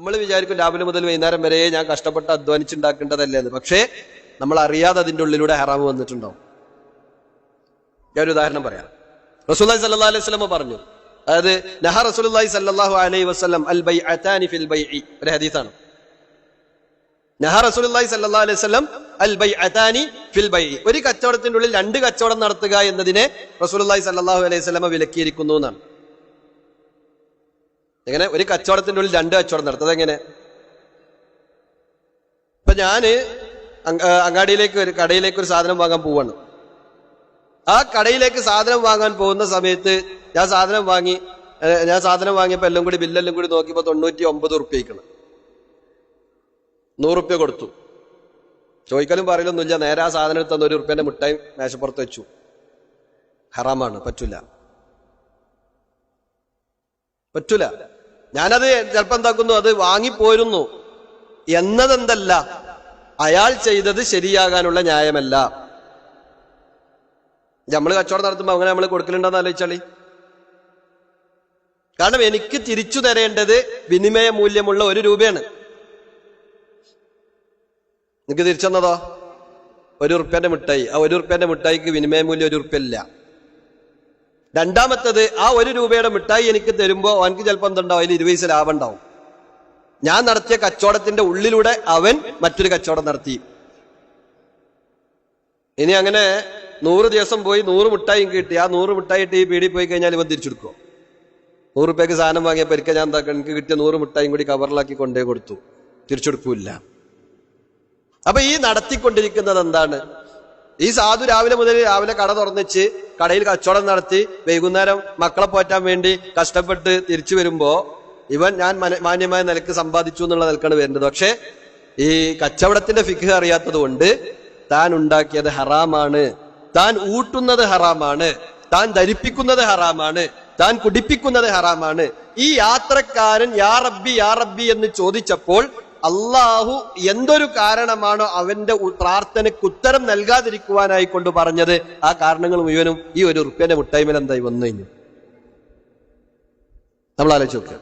നമ്മൾ വിചാരിക്കും രാവിലെ മുതൽ വൈകുന്നേരം വരെ ഞാൻ കഷ്ടപ്പെട്ട് അധ്വാനിച്ചുണ്ടാക്കേണ്ടതല്ലേ എന്ന്. പക്ഷേ നമ്മൾ അറിയാതെ അതിന്റെ ഉള്ളിലൂടെ ഹറാമ് വന്നിട്ടുണ്ടാവും. ഞാനൊരു ഉദാഹരണം പറയാം. റസൂലുള്ളാഹി സ്വല്ലല്ലാഹു അലൈഹി വസല്ലം പറഞ്ഞു, അതായത് നഹ റസൂലുള്ളാഹി സ്വല്ലല്ലാഹു അലൈഹി വസല്ലം അൽ ബൈഅതാനി ഫിൽ ബൈഇ, ഒരു ഹദീസാണ്. നഹ റസൂലുള്ളാഹി സ്വല്ലല്ലാഹു അലൈഹി വസല്ലം അൽ ബൈഅതാനി ഫിൽ ബൈഇ, ഒരു കച്ചവടത്തിന്റെ ഉള്ളിൽ രണ്ട് കച്ചവടം നടത്തുക എന്നതിനെ റസൂലുള്ളാഹി സ്വല്ലല്ലാഹു അലൈഹി വസല്ലം വിലക്കിയിരിക്കുന്നു എന്നാണ്. എങ്ങനെ ഒരു കച്ചവടത്തിന്റെ ഉള്ളിൽ രണ്ട് കച്ചവടം നടത്തുക? അതെങ്ങനെ? ഇപ്പൊ ഞാന് കടയിലേക്ക് ഒരു സാധനം വാങ്ങാൻ പോവാണ്. ആ കടയിലേക്ക് സാധനം വാങ്ങാൻ പോകുന്ന സമയത്ത് ഞാൻ സാധനം വാങ്ങിയപ്പോ എല്ലാം കൂടി ബില്ലെല്ലാം കൂടി നോക്കിയപ്പോ 99 ഉറുപ്പ്യക്കണം. 100 ഉറുപ്പ്യ കൊടുത്തു. ചോദിക്കലും പറയലൊന്നുമില്ല. നേരെ ആ സാധനം എടുത്ത 1 ഉറുപ്പ്യന്റെ മിഠായി മേശപ്പുറത്ത് വെച്ചു. ഹറാമാണ്, പറ്റൂല. ഞാനത് ചിലപ്പോ എന്താക്കുന്നു, അത് വാങ്ങിപ്പോയിരുന്നു എന്നതെന്തല്ല, അയാൾ ചെയ്തത് ശരിയാകാനുള്ള ന്യായമല്ല. നമ്മള് കച്ചവടം നടത്തുമ്പോ അങ്ങനെ നമ്മൾ കൊടുക്കലുണ്ടെന്ന് ആലോചിച്ചാളി. കാരണം എനിക്ക് തിരിച്ചു തരേണ്ടത് വിനിമയ മൂല്യമുള്ള 1 രൂപയാണ്. എനിക്ക് തിരിച്ചു തന്നതോ 1 ഉറുപ്പ്യന്റെ മിഠായി. ആ 1 ഉറുപ്പ്യന്റെ മിഠായിക്ക് വിനിമയ മൂല്യം 1 ഉറുപ്പ്യ ഇല്ല. രണ്ടാമത്തത്, ആ 1 രൂപയുടെ മിഠായി എനിക്ക് തരുമ്പോ അവനക്ക് ചിലപ്പോൾ എന്തുണ്ടാവും, അതിൽ 20 പൈസ ലാഭം ഉണ്ടാവും. ഞാൻ നടത്തിയ കച്ചവടത്തിന്റെ ഉള്ളിലൂടെ അവൻ മറ്റൊരു കച്ചവടം നടത്തി. ഇനി അങ്ങനെ 100 ദിവസം പോയി 100 മിഠായി കിട്ടി. ആ 100 മിഠായി ഇട്ട് ഈ പീടി പോയി കഴിഞ്ഞാൽ ഇവൻ തിരിച്ചെടുക്കുമോ? 100 രൂപയ്ക്ക് സാധനം വാങ്ങിയപ്പോൾ ഒരിക്കൽ ഞാൻ എന്താക്കാം, എനിക്ക് കിട്ടിയ 100 മിഠായും കൂടി കവറിലാക്കി കൊണ്ടേ കൊടുത്തു. തിരിച്ചെടുക്കൂല്ല. അപ്പൊ ഈ നടത്തിക്കൊണ്ടിരിക്കുന്നത് എന്താണ്? ഈ സാധു രാവിലെ കട തുറന്നിച്ച് കടയിൽ കച്ചവടം നടത്തി വൈകുന്നേരം മക്കളെ പോറ്റാൻ വേണ്ടി കഷ്ടപ്പെട്ട് തിരിച്ചു വരുമ്പോ ഞാൻ മാന്യമായ നിലക്ക് സമ്പാദിച്ചു എന്നുള്ള നിലക്കാണ് വരുന്നത്. പക്ഷെ ഈ കച്ചവടത്തിന്റെ ഫിഖ് അറിയാത്തത് കൊണ്ട് താൻ ഉണ്ടാക്കിയത് ഹറാമാണ്, താൻ ഊട്ടുന്നത് ഹറാമാണ്, താൻ ധരിപ്പിക്കുന്നത് ഹറാമാണ്, താൻ കുടിപ്പിക്കുന്നത് ഹറാമാണ്. ഈ യാത്രക്കാരൻ യാ റബ്ബി എന്ന് ചോദിച്ചപ്പോൾ അള്ളാഹു എന്തൊരു കാരണമാണോ അവന്റെ പ്രാർത്ഥനയ്ക്ക് ഉത്തരം നൽകാതിരിക്കുവാനായി കൊണ്ട് പറഞ്ഞത്, ആ കാരണങ്ങൾ മുഴുവനും ഈ 1 ഉറുപ്പ്യന്റെ മുട്ടായ്മേൽ എന്തായി വന്നു കഴിഞ്ഞു. നമ്മൾ ആലോചിച്ച് നോക്കുക.